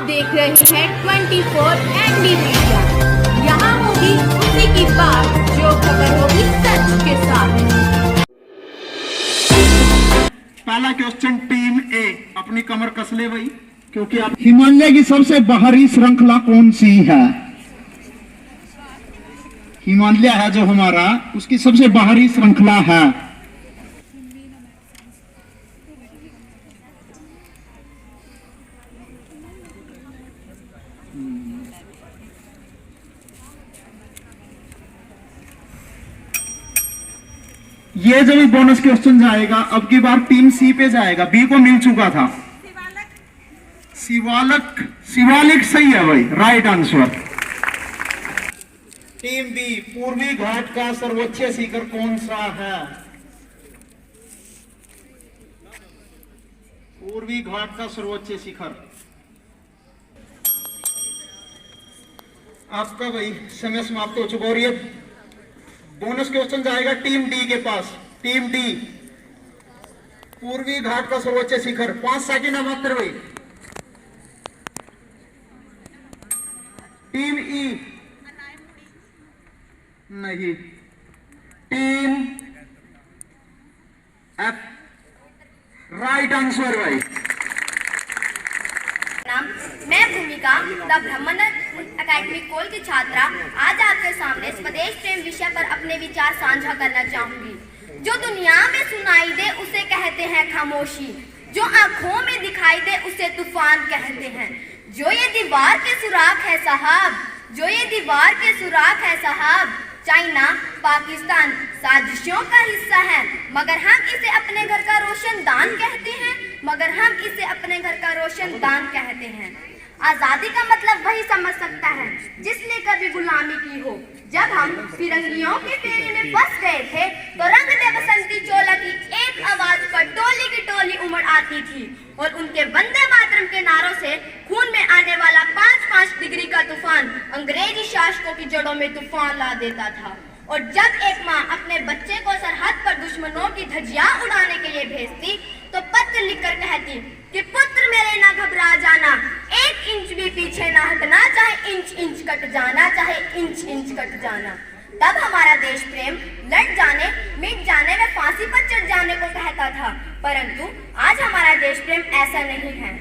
देख रहे हैं 24 ND मीडिया। यहाँ होगी उसी की बात जो खबर होगी सच के साथ। पहला क्वेश्चन टीम ए, अपनी कमर कस ले भाई, क्योंकि आप हिमालय की सबसे बाहरी श्रृंखला कौन सी है? हिमालय है जो हमारा, उसकी सबसे बाहरी श्रृंखला है। ये जो भी बोनस क्वेश्चन जाएगा अब की बार टीम सी पे जाएगा, बी को मिल चुका था। शिवालक, शिवालिक सही है भाई, राइट आंसर। टीम बी, पूर्वी घाट का सर्वोच्च शिखर कौन सा है? पूर्वी घाट का सर्वोच्च शिखर। आपका भाई समय समाप्त हो चुका और ये बोनस क्वेश्चन जाएगा टीम डी के पास। टीम डी, पूर्वी घाट का सर्वोच्च शिखर, 5 सेकंड मात्र भाई। टीम ई नहीं, टीम एफ, राइट आंसर भाई। मैं भूमिका द ब्रह्मन एकेडमी कोल की छात्रा आज आपके सामने स्वदेश प्रेम विषय पर अपने विचार साझा करना चाहूंगी। जो दुनिया में सुनाई दे उसे कहते हैं खामोशी, जो आंखों में दिखाई दे उसे तूफान कहते हैं। जो ये दीवार के सुराख है साहब, जो ये दीवार के सुराख है साहब, चाइना पाकिस्तान साजिशों का हिस्सा है, मगर हम इसे अपने घर का रोशनदान कहते हैं, मगर हम इसे अपने घर का रोशनदान कहते हैं। आजादी का मतलब वही समझ सकता है जिसने कभी गुलामी की हो। जब हम फिरंगियों के फेरे में फंस गए थे तो रंग दे बसंती चोला की एक आवाज पर टोली की टोली उमड़ आती थी और उनके वंदे मातरम के नारों से खून में आने वाला 5-5 डिग्री का तूफान अंग्रेजी शासकों की जड़ों में तूफान ला देता था। और जब एक माँ अपने बच्चे को सरहद पर दुश्मनों की धज्जियां उड़ाने के लिए भेजती तो पत्र लिखकर कहती कि पुत्र मेरे ना घबरा जाना, 1 इंच भी पीछे ना हटना, चाहे इंच इंच कट जाना, चाहे इंच इंच कट जाना। तब हमारा देश प्रेम लड़ जाने मिट जाने में फांसी पर चढ़ जाने को कहता था, परंतु आज हमारा देश प्रेम ऐसा नहीं है।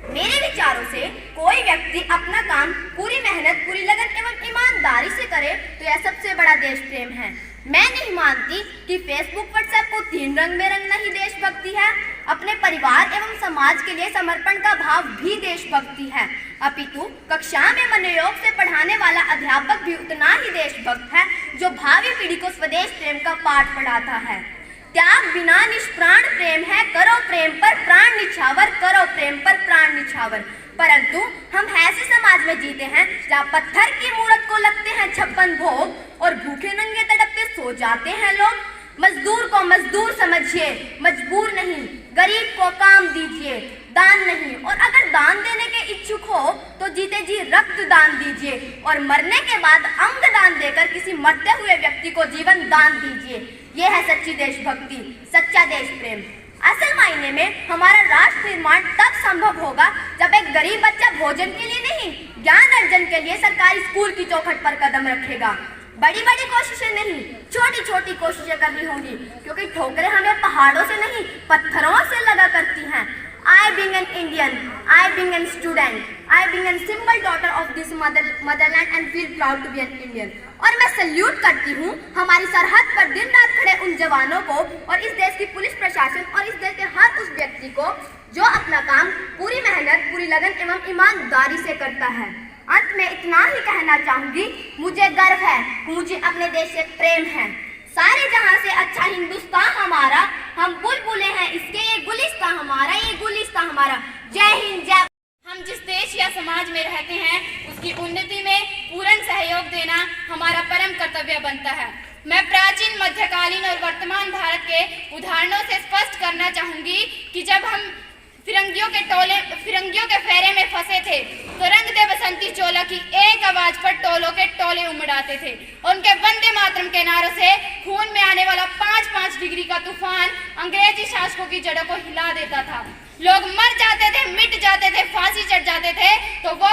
मेरे विचारों से कोई व्यक्ति अपना काम पूरी मेहनत, पूरी लगन एवं ईमानदारी से करे तो यह सबसे बड़ा देश प्रेम है। मैं नहीं मानती कि फेसबुक व्हाट्सएप को 3 रंग में रंगना ही देशभक्ति है। अपने परिवार एवं समाज के लिए समर्पण का भाव भी देशभक्ति है। अपितु कक्षा में मनोयोग से पढ़ाने वाला अध्यापक भी उतना ही देशभक्त है जो भावी पीढ़ी को स्वदेश प्रेम का पाठ पढ़ाता है। त्याग बिना निष्प्राण प्रेम है, करो प्रेम पर प्राण निछावर, करो प्रेम पर प्राण निछावर। परंतु हम ऐसे समाज में जीते हैं जहाँ पत्थर की मूरत को लगते हैं 56 भोग और भूखे नंगे तड़पते सो जाते हैं लोग। मजदूर को मजदूर समझिए, मजबूर नहीं, गरीब को काम दीजिए, दान नहीं। और अगर दान देने के इच्छुक हो तो जीते जी रक्त दान दीजिए और मरने के बाद अंग दान देकर किसी मरते हुए व्यक्ति को जीवन दान दीजिए। यह है सच्ची देशभक्ति, सच्चा देश प्रेम। असल मायने में हमारा राष्ट्र निर्माण तब संभव होगा जब एक गरीब बच्चा भोजन के लिए नहीं, ज्ञान अर्जन के लिए सरकारी स्कूल की चौखट पर कदम रखेगा। बड़ी बड़ी कोशिशें नहीं, छोटी छोटी कोशिशें करनी होंगी, क्योंकि ठोकरें हमें पहाड़ों से नहीं पत्थरों से लगा करती हैं। I being an Indian, I being a student, I being a simple daughter of this motherland and feel proud to be an Indian। और मैं सल्यूट करती हूँ हमारी सरहद पर दिन रात खड़े उन जवानों को और इस देश की पुलिस प्रशासन और इस देश के हर उस व्यक्ति को जो अपना काम पूरी मेहनत, पूरी लगन एवं ईमानदारी से करता है। अंत में इतना ही कहना चाहूंगी, मुझे गर्व है, मुझे अपने देश से प्रेम है। सारे जहां से अच्छा हिंदुस्तान हमारा, हम बुलबुलें हैं इसके, ये गुलिस्तान हमारा, ये गुलिस्तान हमारा। जय हिंद, जय। हम जिस देश या समाज में रहते हैं उसकी उन्नति में पूर्ण सहयोग देना हमारा परम कर्तव्य बनता है। मैं प्राचीन, मध्यकालीन और वर्तमान भारत के उदाहरणों से स्पष्ट करना चाहूंगी कि जब हम फिरंगियों के फेरे में फंसे थे तो रंग दे बसंती चोला की एक आवाज पर टोलों के टोले उमड़ाते थे। उनके वंदे मातरम के नारों से खून में आने वाला 5-5 डिग्री का तूफान अंग्रेजी को की जड़ों को हिला देता था। लोग मर जाते थे, मिट जाते थे, फांसी चढ़ जाते थे, तो वो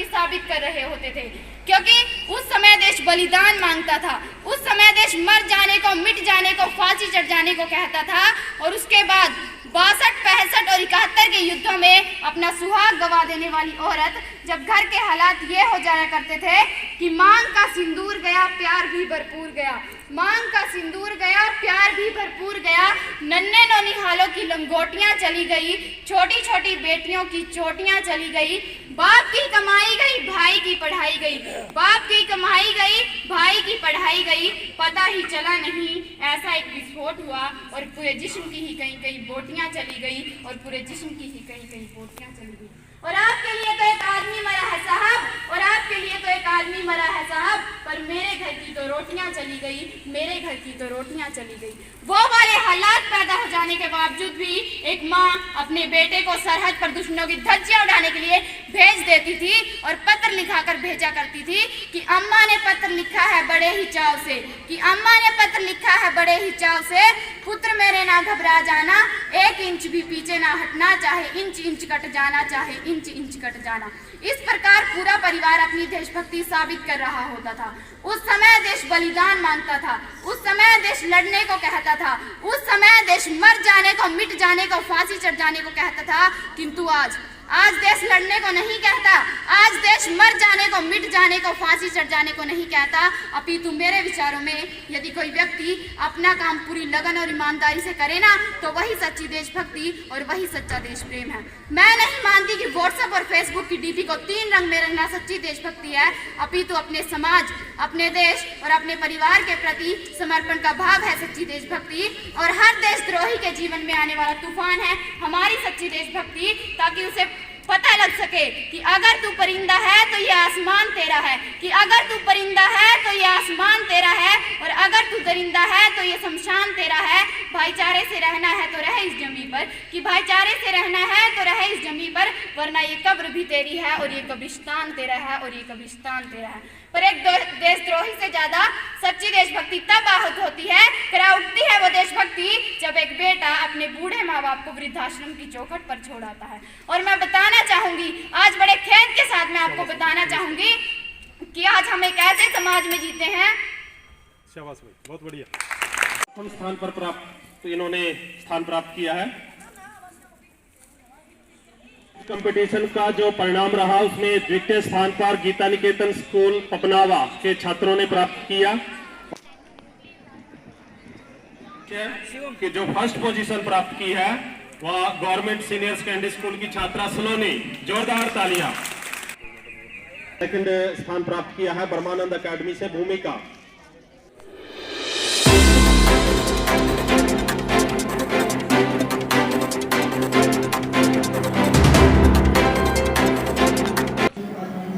देशभक्ति साबित कर रहे होते थे, क्योंकि उस समय देश बलिदान मांगता था। उस समय देश मर जाने को, मिट जाने को, फांसी चढ़ जाने को कहता था। और उसके बाद 62, 65 और 71 के युद्धों में अपना सुहाग गवा देने वाली औरत जब घर के हालात ये हो जाया करते थे कि मांग का सिंदूर गया, प्यार भी भरपूर गया, मांग का सिंदूर गया, प्यार भी भरपूर गया, नन्हे नौनिहालों की लंगोटियां चली गई, छोटी छोटी बेटियों की चोटियां चली गई, बाप की कमाई गई, भाई की पढ़ाई गई, बाप की कमाई गई, भाई की पढ़ाई गई, पता ही चला नहीं, ऐसा एक विस्फोट हुआ और पूरे जिस्म की ही कहीं कहीं बोटियां चली गई और पूरे जिस्म की ही कहीं कहीं बोटियां चली गई। और आपके लिए तो एक आदमी मरा है साहब, और आपके लिए तो एक आदमी मरा है साहब, पर मेरे घर की तो रोटियां चली गई, मेरे घर की तो रोटियां चली गई। वो वाले हालात पैदा हो जाने के बावजूद भी एक माँ अपने बेटे को सरहद पर दुश्मनों की धज्जियां उड़ाने के लिए भेज देती थी और पत्र लिखाकर भेजा करती थी कि अम्मा ने पत्र लिखा है बड़े ही चाव से, कि अम्मा ने पत्र लिखा है बड़े ही चाव से, पुत्र मेरे ना घबरा जाना, 1 इंच भी पीछे ना हटना, चाहे इंच इंच कट जाना, चाहे इंच इंच कट जाना। इस प्रकार पूरा परिवार अपनी देशभक्ति साबित कर रहा होता था। उस समय देश बलिदान मांगता था, उस समय देश लड़ने को कहता था, उस समय देश मर जाने को, मिट जाने को, फांसी चढ़ जाने को कहता था। किंतु आज देश लड़ने को नहीं कहता, आज देश मर जाने को, मिट जाने को, फांसी चढ़ जाने को नहीं कहता। अपितु मेरे विचारों में यदि कोई व्यक्ति अपना काम पूरी लगन और ईमानदारी से करे ना, तो वही सच्ची देशभक्ति और वही सच्चा देश प्रेम है। मैं नहीं मानती कि व्हाट्सएप और फेसबुक की डीपी को 3 रंग में रंगना सच्ची देशभक्ति है। अपितु अपने समाज, अपने देश और अपने परिवार के प्रति समर्पण का भाव है सच्ची देशभक्ति। और हर देशद्रोही के जीवन में आने वाला तूफान है हमारी सच्ची देशभक्ति, ताकि उसे पता लग सके कि अगर तू परिंदा है तो ये आसमान तेरा है, कि अगर तू परिंदा है तो ये आसमान तेरा है, और अगर तू दरिंदा है तो ये शमशान तेरा है। भाईचारे से रहना है तो रहे इस जमी पर, कि भाईचारे से रहना है तो रहे इस जमी पर, वरना ये कब्र भी तेरी है और ये कब्रिस्तान तेरा है और ये कब्रिस्तान तेरा है। पर एक देशद्रोही से ज्यादा सच्ची देशभक्ति तब आहत होती है, करा उठती है वो देशभक्ति, जब एक बेटा अपने बूढ़े माँ बाप को वृद्धाश्रम की चौखट पर छोड़ आता है। और मैं बताना चाहूंगी, आज बड़े खेद के साथ मैं आपको बताना चाहूंगी कि आज हम एक ऐसे समाज में जीते हैं। शाबाश भाई, बहुत बढ़िया। स्थान पर प्राप्त इन्होंने स्थान प्राप्त किया है। कंपटीशन का जो परिणाम रहा उसमें द्वितीय स्थान पर गीता निकेतन स्कूल पपनावा के छात्रों ने प्राप्त किया, कि जो फर्स्ट पोजीशन प्राप्त की है वह गवर्नमेंट सीनियर सेकेंडरी स्कूल की छात्रा सलोनी, जोरदार तालियां। सेकंड स्थान प्राप्त किया है ब्रह्मानंद एकेडमी से भूमिका।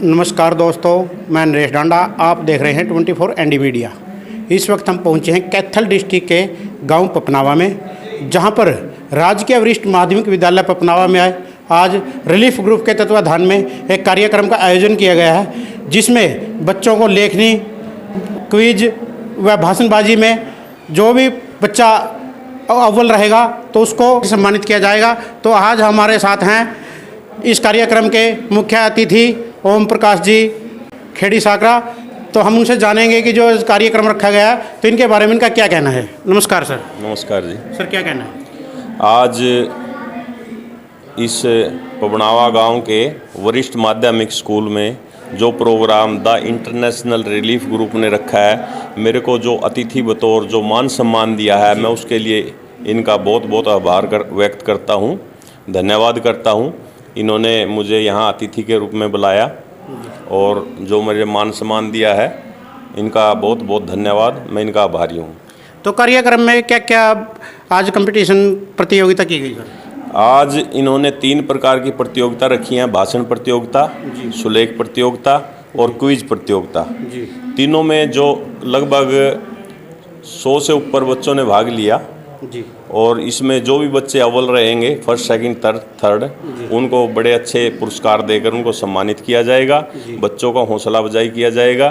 नमस्कार दोस्तों, मैं नरेश डांडा, आप देख रहे हैं 24 ND मीडिया। इस वक्त हम पहुंचे हैं कैथल डिस्ट्रिक्ट के गांव पपनावा में, जहां पर राजकीय वरिष्ठ माध्यमिक विद्यालय पपनावा में आज रिलीफ ग्रुप के तत्वाधान में एक कार्यक्रम का आयोजन किया गया है, जिसमें बच्चों को लेखनी, क्विज व भाषणबाजी में जो भी बच्चा अव्वल रहेगा तो उसको सम्मानित किया जाएगा। तो आज हमारे साथ हैं इस कार्यक्रम के मुख्य अतिथि ओम प्रकाश जी खेड़ी साकरा। तो हम उनसे जानेंगे कि जो कार्यक्रम रखा गया है तो इनके बारे में इनका क्या कहना है। नमस्कार सर। नमस्कार जी। सर क्या कहना है? आज इस पबनावा गांव के वरिष्ठ माध्यमिक स्कूल में जो program the international relief group ने रखा है, मेरे को जो अतिथि बतौर जो मान सम्मान दिया है, मैं उसके लिए इनका बहुत बहुत आभार व्यक्त करता हूं, धन्यवाद करता हूं। इन्होंने मुझे यहाँ अतिथि के रूप में बुलाया और जो मेरे मान सम्मान दिया है, इनका बहुत बहुत धन्यवाद, मैं इनका आभारी हूँ। तो कार्यक्रम में क्या क्या आज कंपटीशन प्रतियोगिता की गई? आज इन्होंने 3 प्रकार की प्रतियोगिता रखी हैं, भाषण प्रतियोगिता, सुलेख प्रतियोगिता और क्विज प्रतियोगिता। तीनों में जो लगभग 100 से ऊपर बच्चों ने भाग लिया जी। और इसमें जो भी बच्चे अव्वल रहेंगे, फर्स्ट सेकंड थर्ड, उनको बड़े अच्छे पुरस्कार देकर उनको सम्मानित किया जाएगा, बच्चों का हौसला अफजाई किया जाएगा।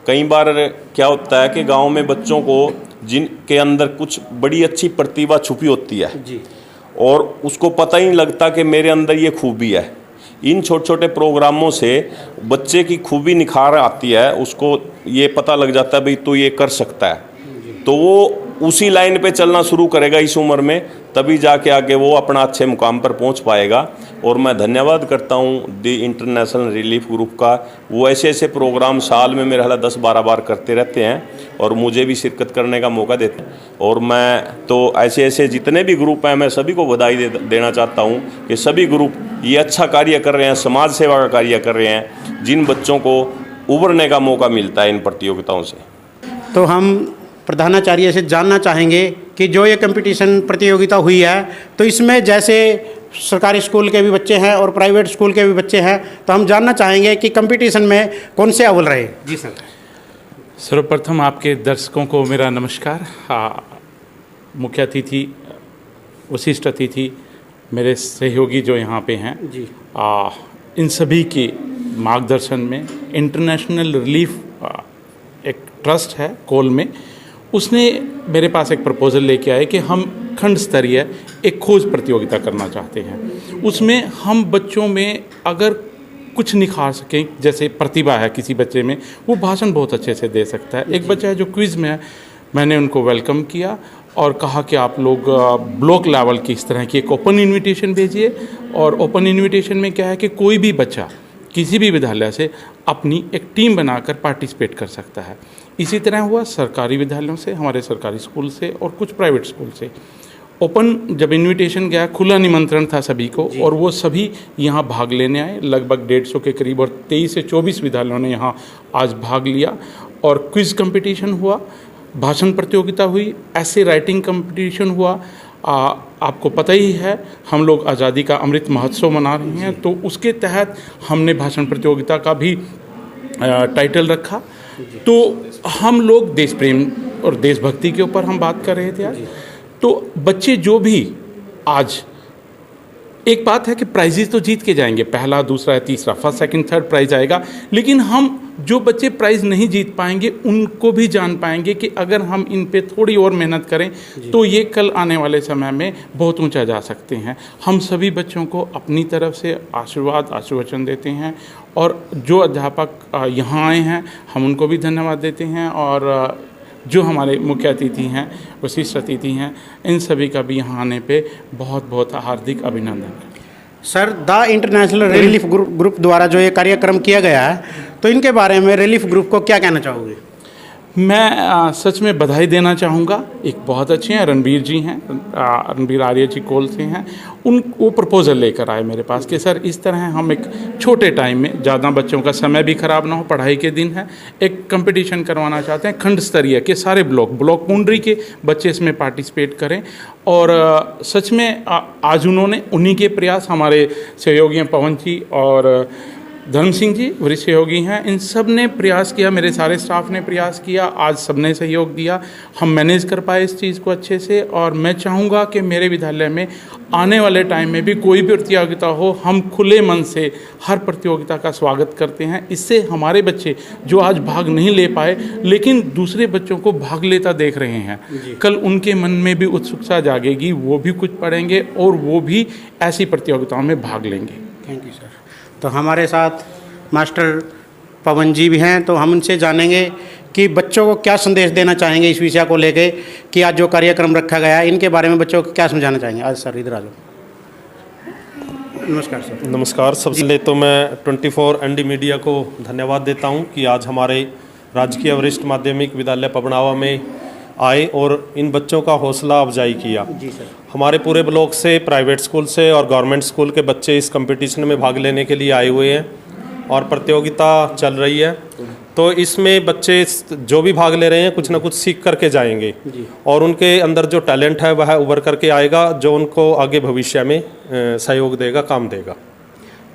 कई बार क्या होता है कि गांव में बच्चों को जिनके अंदर कुछ बड़ी अच्छी प्रतिभा छुपी होती है जी, और उसको पता ही नहीं लगता कि मेरे अंदर ये खूबी है, इन छोटे छोटे प्रोग्रामों से बच्चे की खूबी निखार आती है, उसको ये पता लग जाता है भाई तो ये कर सकता है, तो वो उसी लाइन पे चलना शुरू करेगा इस उम्र में, तभी जाके आगे वो अपना अच्छे मुकाम पर पहुंच पाएगा। और मैं धन्यवाद करता हूं दी इंटरनेशनल रिलीफ ग्रुप का, वो ऐसे ऐसे प्रोग्राम साल में मेरे ख्याल 10-12 बार करते रहते हैं और मुझे भी शिरकत करने का मौका देते हैं। और मैं तो ऐसे ऐसे जितने भी ग्रुप हैं मैं सभी को बधाई देना चाहता हूं कि सभी ग्रुप ये अच्छा कार्य कर रहे हैं, समाज सेवा का कार्य कर रहे हैं, जिन बच्चों को उभरने का मौका मिलता है इन प्रतियोगिताओं से। तो हम प्रधानाचार्य से जानना चाहेंगे कि जो ये कंपटीशन प्रतियोगिता हुई है, तो इसमें जैसे सरकारी स्कूल के भी बच्चे हैं और प्राइवेट स्कूल के भी बच्चे हैं, तो हम जानना चाहेंगे कि कंपटीशन में कौन से अव्वल रहे। जी सर। सर्वप्रथम आपके दर्शकों को मेरा नमस्कार। मुख्य अतिथि, वशिष्ठ अतिथि, मेरे सहयोगी जो यहाँ पे हैं जी, इन सभी के मार्गदर्शन में इंटरनेशनल रिलीफ एक ट्रस्ट है कोल में, उसने मेरे पास एक प्रपोज़ल लेके आए कि हम खंड स्तरीय एक खोज प्रतियोगिता करना चाहते हैं। उसमें हम बच्चों में अगर कुछ निखार सकें, जैसे प्रतिभा है किसी बच्चे में, वो भाषण बहुत अच्छे से दे सकता है। एक बच्चा है जो क्विज़ में है, मैंने उनको वेलकम किया और कहा कि आप लोग ब्लॉक लेवल की इस तरह की एक ओपन इन्विटेशन भेजिए। और ओपन इन्विटेशन में क्या है कि कोई भी बच्चा किसी भी विद्यालय से अपनी एक टीम बनाकर पार्टिसिपेट कर सकता है। इसी तरह हुआ सरकारी विद्यालयों से, हमारे सरकारी स्कूल से और कुछ प्राइवेट स्कूल से। ओपन जब इनविटेशन गया, खुला निमंत्रण था सभी को और वो सभी यहाँ भाग लेने आए, लगभग 150 के करीब, और 23 से 24 विद्यालयों ने यहाँ आज भाग लिया। और क्विज़ कंपटीशन हुआ, भाषण प्रतियोगिता हुई, ऐसे राइटिंग कंपटीशन हुआ। आपको पता ही है हम लोग आज़ादी का अमृत महोत्सव मना रहे हैं, तो उसके तहत हमने भाषण प्रतियोगिता का भी टाइटल रखा। तो हम लोग देश प्रेम और देशभक्ति के ऊपर हम बात कर रहे थे आज। तो बच्चे जो भी आज, एक बात है कि प्राइजेस तो जीत के जाएंगे, पहला, दूसरा, तीसरा, फर्स्ट, सेकंड, थर्ड प्राइज आएगा, लेकिन हम जो बच्चे प्राइज़ नहीं जीत पाएंगे उनको भी जान पाएंगे कि अगर हम इन पे थोड़ी और मेहनत करें तो ये कल आने वाले समय में बहुत ऊंचा जा सकते हैं। हम सभी बच्चों को अपनी तरफ से आशीर्वचन देते हैं और जो अध्यापक यहाँ आए हैं हम उनको भी धन्यवाद देते हैं, और जो हमारे मुख्य अतिथि हैं, विशिष्ट अतिथि हैं, इन सभी का भी यहाँ आने पे बहुत बहुत हार्दिक अभिनंदन। Sir, the international relief group द्वारा जो ये कार्यक्रम किया गया है, तो इनके बारे में रिलीफ ग्रुप को क्या कहना चाहोगे? मैं सच में बधाई देना चाहूँगा। एक बहुत अच्छे हैं, रणबीर जी हैं, रणबीर आर्य जी कोल से हैं। वो प्रपोज़ल लेकर आए मेरे पास कि सर इस तरह हम एक छोटे टाइम में, ज़्यादा बच्चों का समय भी ख़राब ना हो, पढ़ाई के दिन है, एक कंपटीशन करवाना चाहते हैं खंड स्तरीय के, सारे ब्लॉक बाउंड्री के बच्चे इसमें पार्टिसिपेट करें। और सच में आज उन्होंने, उन्हीं के प्रयास, हमारे सहयोगी हैं पवन जी और धर्म सिंह जी वरिष्ठ सहयोगी हैं, इन सब ने प्रयास किया, मेरे सारे स्टाफ ने प्रयास किया, आज सब ने सहयोग दिया, हम मैनेज कर पाए इस चीज़ को अच्छे से। और मैं चाहूँगा कि मेरे विद्यालय में आने वाले टाइम में भी कोई भी प्रतियोगिता हो, हम खुले मन से हर प्रतियोगिता का स्वागत करते हैं। इससे हमारे बच्चे जो आज भाग नहीं ले पाए लेकिन दूसरे बच्चों को भाग लेता देख रहे हैं, कल उनके मन में भी उत्सुकता जागेगी, वो भी कुछ पढ़ेंगे और वो भी ऐसी प्रतियोगिताओं में भाग लेंगे। Thank you sir. तो हमारे साथ मास्टर पवन जी भी हैं, तो हम उनसे जानेंगे कि बच्चों को क्या संदेश देना चाहेंगे इस विषय को लेके कि आज जो कार्यक्रम रखा गया है इनके बारे में बच्चों को क्या समझाना चाहेंगे। आज सर इधर आ जाओ। नमस्कार सर। नमस्कार। सबसे पहले तो मैं 24 ND मीडिया को धन्यवाद देता हूं कि आज हमारे राजकीय वरिष्ठ माध्यमिक विद्यालय पबनावा में आए और इन बच्चों का हौसला अफजाई किया। जी सर। हमारे पूरे ब्लॉक से, प्राइवेट स्कूल से और गवर्नमेंट स्कूल के बच्चे इस कंपटीशन में भाग लेने के लिए आए हुए हैं और प्रतियोगिता चल रही है। तो इसमें बच्चे जो भी भाग ले रहे हैं कुछ ना कुछ सीख करके जाएंगे और उनके अंदर जो टैलेंट है वह उभर करके आएगा, जो उनको आगे भविष्य में सहयोग देगा, काम देगा।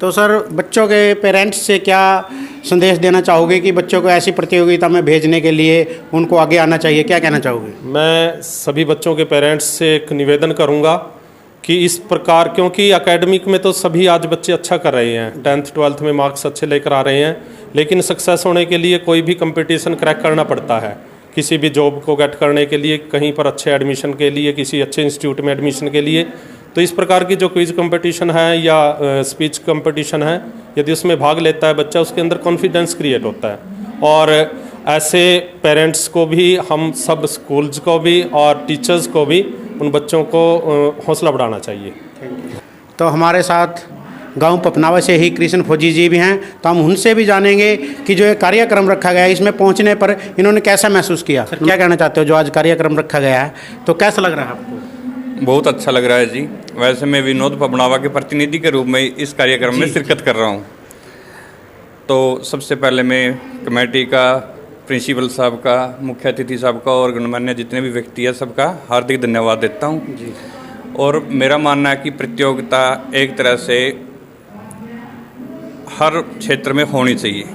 तो सर, बच्चों के पेरेंट्स से क्या संदेश देना चाहोगे कि बच्चों को ऐसी प्रतियोगिता में भेजने के लिए उनको आगे आना चाहिए, क्या कहना चाहोगे? मैं सभी बच्चों के पेरेंट्स से एक निवेदन करूंगा कि इस प्रकार, क्योंकि एकेडमिक में तो सभी आज बच्चे अच्छा कर रहे हैं, 10th 12th में मार्क्स अच्छे लेकर आ रहे हैं, लेकिन सक्सेस होने के लिए कोई भी कंपटीशन क्रैक करना पड़ता है। किसी भी जॉब को गेट करने के लिए, कहीं पर अच्छे एडमिशन के लिए, किसी अच्छे इंस्टीट्यूट में एडमिशन के लिए, तो इस प्रकार की जो क्विज कंपटीशन है या स्पीच कंपटीशन है, यदि उसमें भाग लेता है बच्चा, उसके अंदर कॉन्फिडेंस क्रिएट होता है। और ऐसे पेरेंट्स को भी, हम सब स्कूल्स को भी और टीचर्स को भी उन बच्चों को हौसला बढ़ाना चाहिए। तो हमारे साथ गांव पपनावा से ही कृष्ण फौजी जी भी हैं, तो हम उनसे भी जानेंगे कि जो ये कार्यक्रम रखा गया है इसमें पहुंचने पर इन्होंने कैसा महसूस किया। सर, क्या कहना चाहते हो, जो आज कार्यक्रम रखा गया है तो कैसा लग रहा है आपको? बहुत अच्छा लग रहा है जी। वैसे मैं विनोद पपनावा के प्रतिनिधि के रूप में इस कार्यक्रम में शिरकत कर रहा हूँ। तो सबसे पहले मैं कमेटी का, प्रिंसिपल साहब का, मुख्य अतिथि साहब का और गणमान्य जितने भी व्यक्ति है सबका हार्दिक धन्यवाद देता हूँ। और मेरा मानना है कि प्रतियोगिता एक तरह से हर क्षेत्र में होनी चाहिए,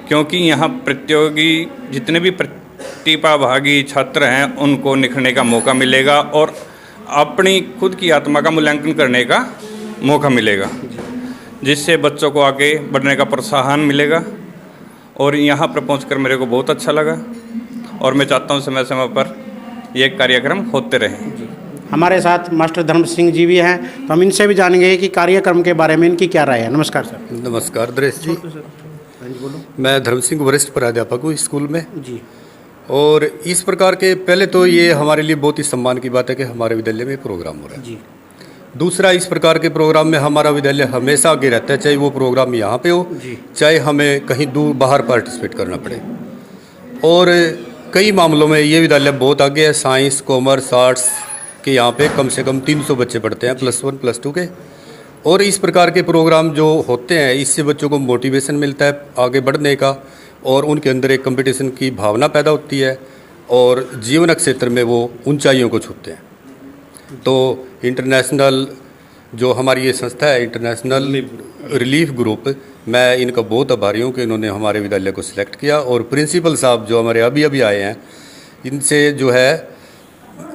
क्योंकि यहाँ प्रतियोगी जितने भी प्रतिभागी छात्र हैं उनको निखरने का मौका मिलेगा और अपनी खुद की आत्मा का मूल्यांकन करने का मौका मिलेगा, जिससे बच्चों को आगे बढ़ने का प्रोत्साहन मिलेगा। और यहाँ पर पहुंचकर मेरे को बहुत अच्छा लगा और मैं चाहता हूँ समय समय पर ये कार्यक्रम होते रहें। हमारे साथ मास्टर धर्म सिंह जी भी हैं, तो हम इनसे भी जानेंगे कि कार्यक्रम के बारे में इनकी क्या राय है। नमस्कार सर। नमस्कार द्रेश जी। मैं धर्म सिंह वरिष्ठ प्राध्यापक हूँ स्कूल में जी। और इस प्रकार के, पहले तो ये हमारे लिए बहुत ही सम्मान की बात है कि हमारे विद्यालय में प्रोग्राम हो रहा है जी। दूसरा, इस प्रकार के प्रोग्राम में हमारा विद्यालय हमेशा आगे रहता है, चाहे वो प्रोग्राम यहाँ पे हो चाहे हमें कहीं दूर बाहर पार्टिसिपेट करना पड़े। और कई मामलों में ये विद्यालय बहुत आगे है। साइंस, कॉमर्स, आर्ट्स के यहाँ पे कम से कम 300 बच्चे पढ़ते हैं, +1 +2 के। और इस प्रकार के प्रोग्राम जो होते हैं, इससे बच्चों को मोटिवेशन मिलता है आगे बढ़ने का और उनके अंदर एक कंपटीशन की भावना पैदा होती है और जीवन क्षेत्र में वो ऊंचाइयों को छूते हैं। तो इंटरनेशनल जो हमारी ये संस्था है, इंटरनेशनल रिलीफ ग्रुप, मैं इनका बहुत आभारी हूँ कि इन्होंने हमारे विद्यालय को सिलेक्ट किया। और प्रिंसिपल साहब जो हमारे अभी अभी आए हैं, इनसे जो है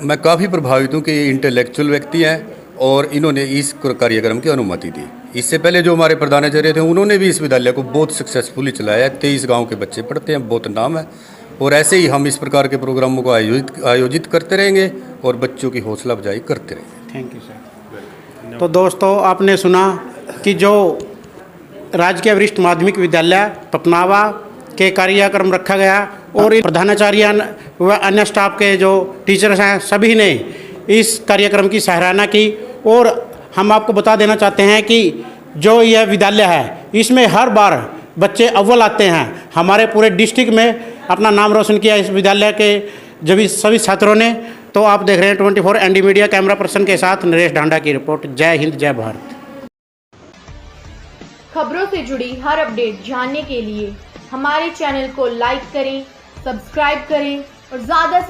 मैं काफ़ी प्रभावित हूँ कि ये इंटेलेक्चुअल व्यक्ति हैं और इन्होंने इस कार्यक्रम की अनुमति दी। इससे पहले जो हमारे प्रधानाचार्य थे उन्होंने भी इस विद्यालय को बहुत सक्सेसफुली चलाया है। 23 गांव के बच्चे पढ़ते हैं, बहुत नाम है। और ऐसे ही हम इस प्रकार के प्रोग्रामों को आयोजित करते रहेंगे और बच्चों की हौसला अफजाई करते रहेंगे। Thank you sir. तो दोस्तों, आपने सुना कि जो राजकीय वरिष्ठ माध्यमिक विद्यालय पपनावा के कार्यक्रम रखा गया और प्रधानाचार्य व अन्य स्टाफ के जो टीचर्स हैं सभी ने इस कार्यक्रम की सराहना की। और हम आपको बता देना चाहते हैं कि जो यह विद्यालय है इसमें हर बार बच्चे अव्वल आते हैं। हमारे पूरे डिस्ट्रिक्ट में अपना नाम रोशन किया इस विद्यालय के जब सभी छात्रों ने। तो आप देख रहे हैं 24 ND मीडिया, कैमरा पर्सन के साथ नरेश ढांडा की रिपोर्ट। जय हिंद, जय भारत। खबरों से जुड़ी हर अपडेट जानने के लिए हमारे चैनल को लाइक करें, सब्सक्राइब करें और ज़्यादा